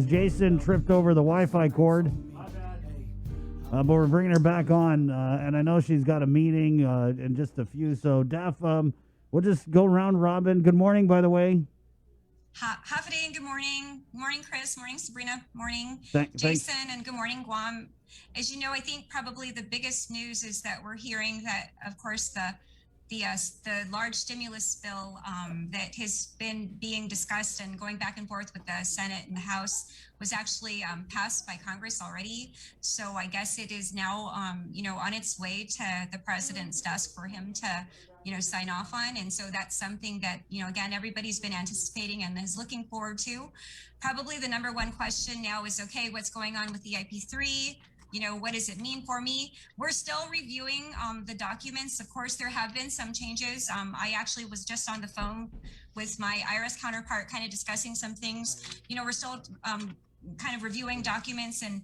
Jason tripped over the Wi-Fi cord, but we're bringing her back on, and I know she's got a meeting in just a few. So, Daph, we'll just go round robin. Good morning, by the way. Half a day and good morning. Morning, Chris. Morning, Sabrina. Morning, Thanks. Jason, and good morning, Guam. As you know, I think probably the biggest news is that we're hearing that, of course, the large stimulus bill that has been being discussed and going back and forth with the Senate and the House was actually passed by Congress already. So I guess it is now, on its way to the president's desk for him to, sign off on. And so that's something that, again, everybody's been anticipating and is looking forward to. Probably the number one question now is, okay, what's going on with the IP3? What does it mean for me? We're still reviewing the documents. Of course, there have been some changes. I actually was just on the phone with my IRS counterpart, kind of discussing some things. We're still kind of reviewing documents. And,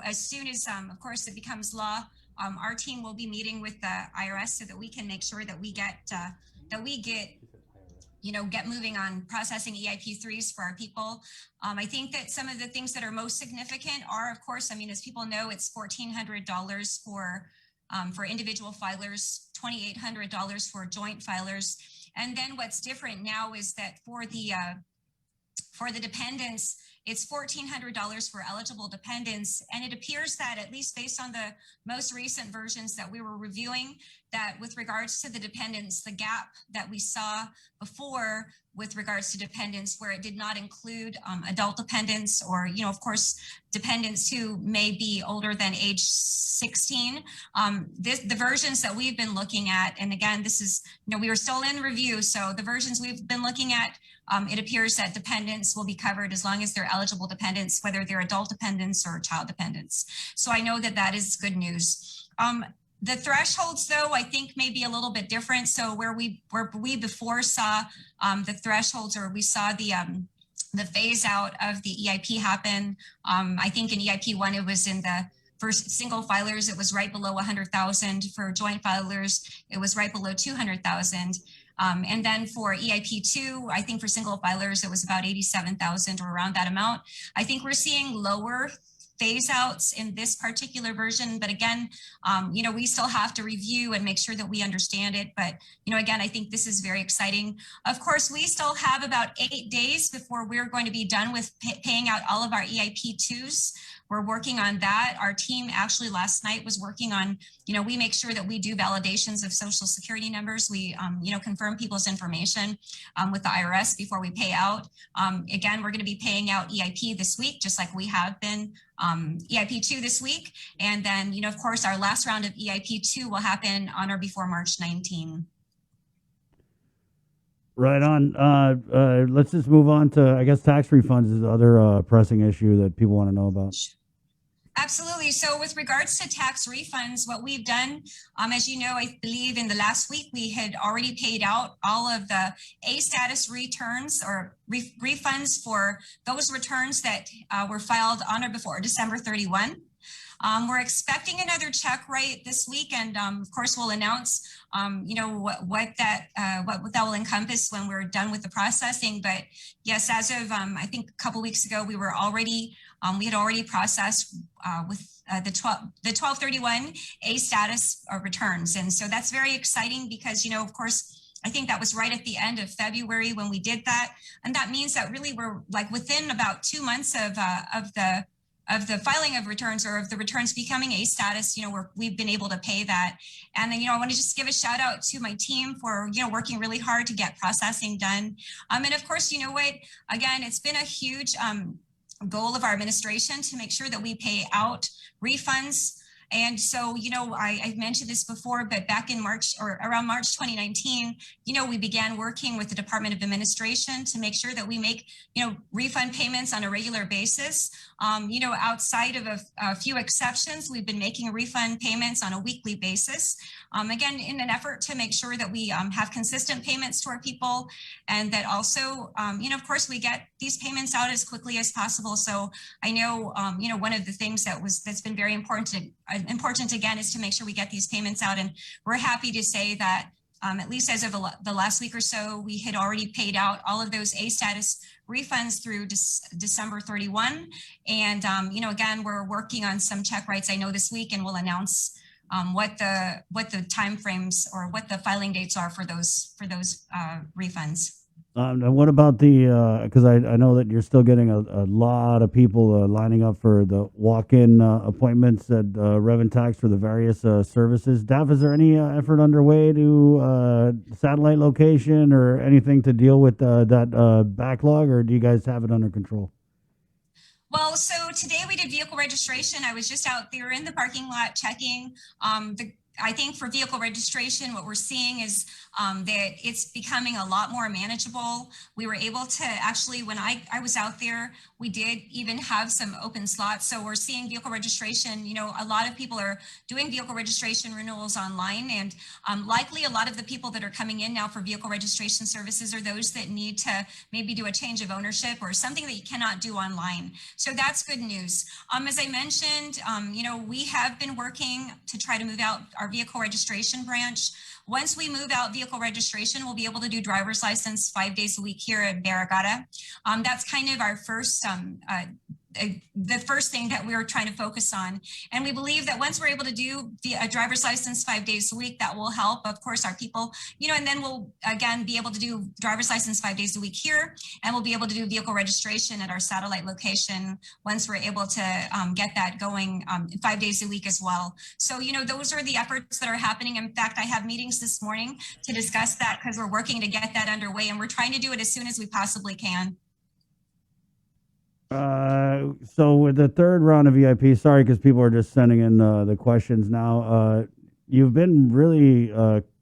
as soon as, of course, it becomes law, our team will be meeting with the IRS so that we can make sure that we get moving on processing EIP3s for our people. I think that some of the things that are most significant are, of course, as people know, it's $1,400 for individual filers, $2,800 for joint filers. And then what's different now is that for the dependents, it's $1,400 for eligible dependents. And it appears that, at least based on the most recent versions that we were reviewing, that with regards to the dependents, the gap that we saw before with regards to dependents, where it did not include adult dependents or, of course, dependents who may be older than age 16. The versions that we've been looking at, and again, this is, we are still in review. So the versions we've been looking at, it appears that dependents will be covered as long as they're eligible dependents, whether they're adult dependents or child dependents. So I know that that is good news. The thresholds, though, I think may be a little bit different. So where we before saw the thresholds, or we saw the phase out of the EIP happen, I think in EIP 1, it was in the first single filers, it was right below 100,000. For joint filers, it was right below 200,000. And then for EIP 2, I think for single filers, it was about 87,000 or around that amount. I think we're seeing lower phase outs in this particular version. But again, we still have to review and make sure that we understand it. But, again, I think this is very exciting. Of course, we still have about 8 days before we're going to be done with paying out all of our EIP 2s. We're working on that. Our team actually last night was working on, we make sure that we do validations of social security numbers. We, confirm people's information with the IRS before we pay out. Again, we're going to be paying out EIP this week, just like we have been EIP 2 this week. And then, of course, our last round of EIP 2 will happen on or before March 19. Right on. Let's just move on to, I guess, tax refunds is the other pressing issue that people want to know about. Absolutely. So with regards to tax refunds, what we've done, as you know, I believe in the last week, we had already paid out all of the A status returns or refunds for those returns that were filed on or before December 31. We're expecting another check right this week, and of course we'll announce, what that will encompass when we're done with the processing. But yes, as of I think a couple weeks ago, we had already processed with the 1231 A status returns, and so that's very exciting because of course. I think that was right at the end of February when we did that, and that means that really we're like within about 2 months of the filing of returns or of the returns becoming A status, we've been able to pay that. And then, I want to just give a shout out to my team for, working really hard to get processing done. And of course, again, it's been a huge goal of our administration to make sure that we pay out refunds. And so, I've mentioned this before, but back in March or around March 2019, we began working with the Department of Administration to make sure that we make, refund payments on a regular basis. Outside of a few exceptions, we've been making refund payments on a weekly basis. Again, in an effort to make sure that we have consistent payments to our people, and that also, of course, we get these payments out as quickly as possible. So I know, one of the things that's been very important again is to make sure we get these payments out, and we're happy to say that at least as of the last week or so, we had already paid out all of those A status refunds through December 31. And, again, we're working on some check writes, I know, this week, and we'll announce what the timeframes or what the filing dates are for those refunds. And what about the, because I know that you're still getting a lot of people lining up for the walk-in appointments at Rev and Tax for the various services. Daph, is there any effort underway to satellite location or anything to deal with that backlog, or do you guys have it under control? Well, so today we did vehicle registration. I was just out there in the parking lot checking. I think for vehicle registration, what we're seeing is that it's becoming a lot more manageable. We were able to actually, when I was out there, we did even have some open slots. So we're seeing vehicle registration, a lot of people are doing vehicle registration renewals online, and likely a lot of the people that are coming in now for vehicle registration services are those that need to maybe do a change of ownership or something that you cannot do online. So that's good news. As I mentioned, we have been working to try to move out our vehicle registration branch. Once we move out vehicle registration, we'll be able to do driver's license 5 days a week here at Barragata. That's kind of our first the first thing that we're trying to focus on. And we believe that once we're able to do a driver's license 5 days a week, that will help, of course, our people, and then we'll again be able to do driver's license 5 days a week here, and we'll be able to do vehicle registration at our satellite location once we're able to get that going 5 days a week as well. So, those are the efforts that are happening. In fact, I have meetings this morning to discuss that because we're working to get that underway, and we're trying to do it as soon as we possibly can. So with the third round of EIP, sorry, because people are just sending in the questions now. You've been really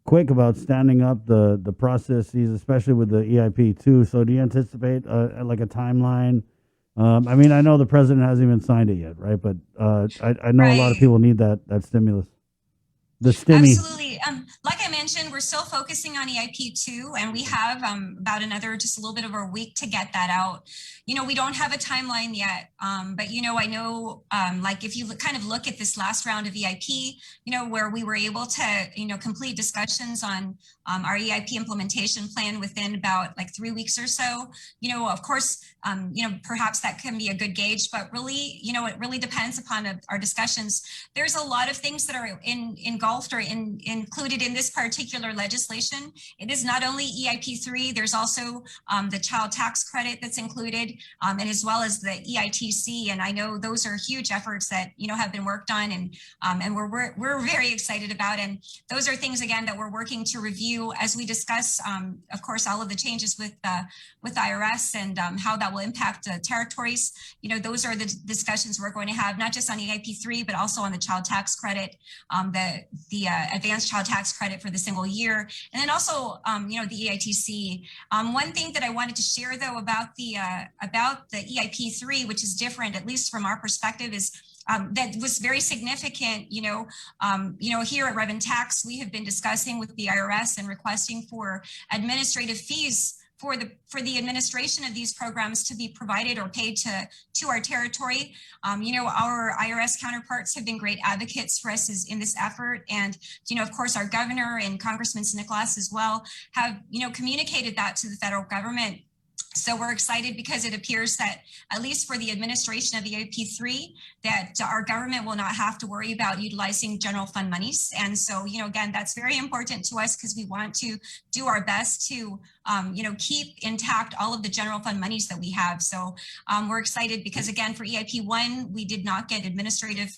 quick about standing up the processes, especially with the EIP too. So do you anticipate like a timeline? I mean, I know the president hasn't even signed it yet, right? But I know a lot of people need that stimulus. The stimmy. Absolutely. Like I mentioned, we're still focusing on EIP2, and we have about another, just a little bit over a week to get that out. We don't have a timeline yet, but, I know, like if you kind of look at this last round of EIP, where we were able to, complete discussions on our EIP implementation plan within about like 3 weeks or so, of course, perhaps that can be a good gauge, but really, it really depends upon our discussions. There's a lot of things that are engulfed or included in this particular legislation. It is not only EIP3, there's also the child tax credit that's included, and as well as the EITC. And I know those are huge efforts that, have been worked on, and we're very excited about. And those are things, again, that we're working to review as we discuss, of course, all of the changes with IRS and how that will impact the territories. Those are the discussions we're going to have, not just on EIP3, but also on the child tax credit, the advanced child tax credit for the single year, and then also, the EITC. One thing that I wanted to share, though, about the EIP3, which is different, at least from our perspective, is that was very significant. Here at Rev and Tax, we have been discussing with the IRS and requesting for administrative fees for the administration of these programs to be provided or paid to our territory. Our IRS counterparts have been great advocates for us in this effort. And, of course, our governor and Congressman Nicholas as well have, communicated that to the federal government. So we're excited because it appears that, at least for the administration of EIP3, that our government will not have to worry about utilizing general fund monies. And so, again, that's very important to us because we want to do our best to, keep intact all of the general fund monies that we have. So we're excited because, again, for EIP1, we did not get administrative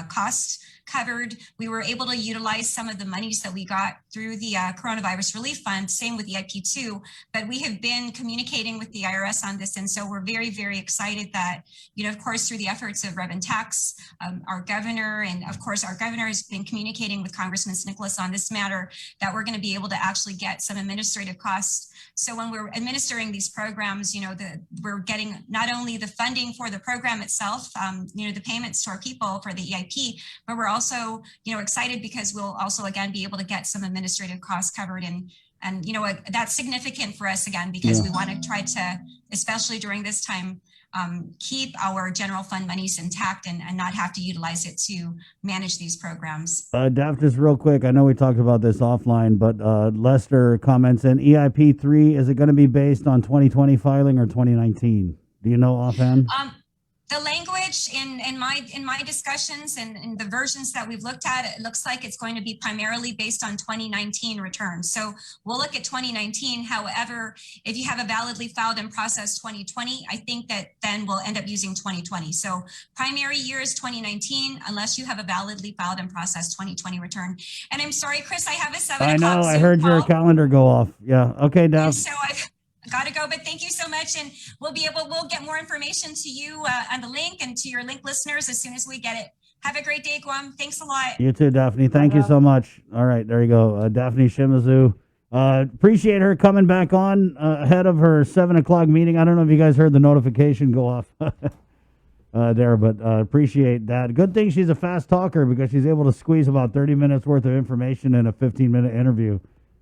costs covered. We were able to utilize some of the monies that we got through the coronavirus relief fund, same with EIP2, but we have been communicating with the IRS on this. And so we're very, very excited that, of course, through the efforts of Rev and Tax, our governor, and of course, our governor has been communicating with Congressman Nicholas on this matter, that we're going to be able to actually get some administrative costs. So when we're administering these programs, we're getting not only the funding for the program itself, the payments to our people for the EIP, but we're also, excited because we'll also, again, be able to get some administrative costs covered. And that's significant for us, again, because we want to try to, especially during this time, keep our general fund monies intact and not have to utilize it to manage these programs. Daph, just real quick, I know we talked about this offline, but Lester comments in EIP 3, is it going to be based on 2020 filing or 2019? Do you know offhand? The language in my discussions and in the versions that we've looked at, it looks like it's going to be primarily based on 2019 returns. So we'll look at 2019. However, if you have a validly filed and processed 2020, I think that then we'll end up using 2020. So primary year is 2019, unless you have a validly filed and processed 2020 return. And I'm sorry, Chris, I have a 7 o'clock I know, I Zoom heard call. your calendar go off. Yeah, okay, Daph. And so I've got to go, but thank you so much. And we'll get more information to you on the link and to your link listeners as soon as we get it. Have a great day, Guam. Thanks a lot. You too, Daphne. Thank you so much. All right, there you go. Daphne Shimizu. Appreciate her coming back on ahead of her 7 o'clock meeting. I don't know if you guys heard the notification go off there, but appreciate that. Good thing she's a fast talker because she's able to squeeze about 30 minutes worth of information in a 15-minute interview.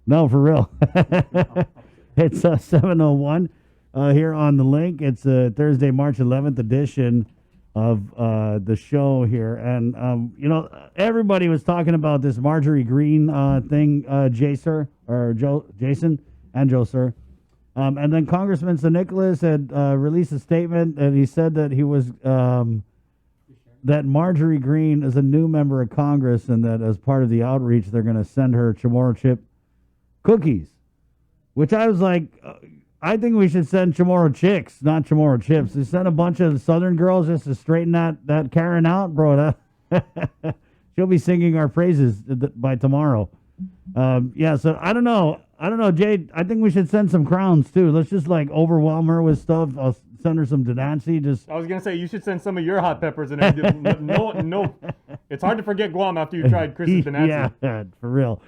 No, for real. It's 7:01 here on the link. It's Thursday, March 11th edition of the show here. And, everybody was talking about this Marjorie Green thing, Jason and Joe, sir. And then Congressman St. Nicholas had released a statement, and he said that he was that Marjorie Green is a new member of Congress, and that as part of the outreach, they're going to send her Chamorro chip cookies. Which I was like, I think we should send Chamorro chicks, not Chamorro chips. They send a bunch of Southern girls just to straighten that Karen out, bro. She'll be singing our praises by tomorrow. So I don't know, Jade. I think we should send some crowns too. Let's just like overwhelm her with stuff. I'll send her some Denancy. I was gonna say you should send some of your hot peppers and no. It's hard to forget Guam after you tried Chris's Denancy. Yeah, for real.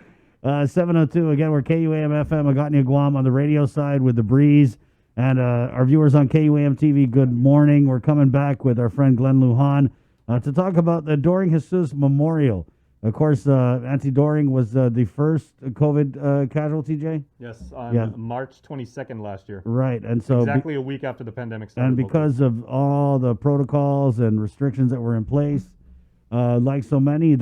7:02 again. We're KUAM FM Agotnia Guam on the radio side with the breeze, and our viewers on KUAM TV. Good morning. We're coming back with our friend Glenn Lujan to talk about the Doring Jesus Memorial. Of course, Auntie Doring was the first COVID casualty. Jay. Yes, on March 22nd last year. Right, and so exactly a week after the pandemic started. And because of all the protocols and restrictions that were in place, like so many.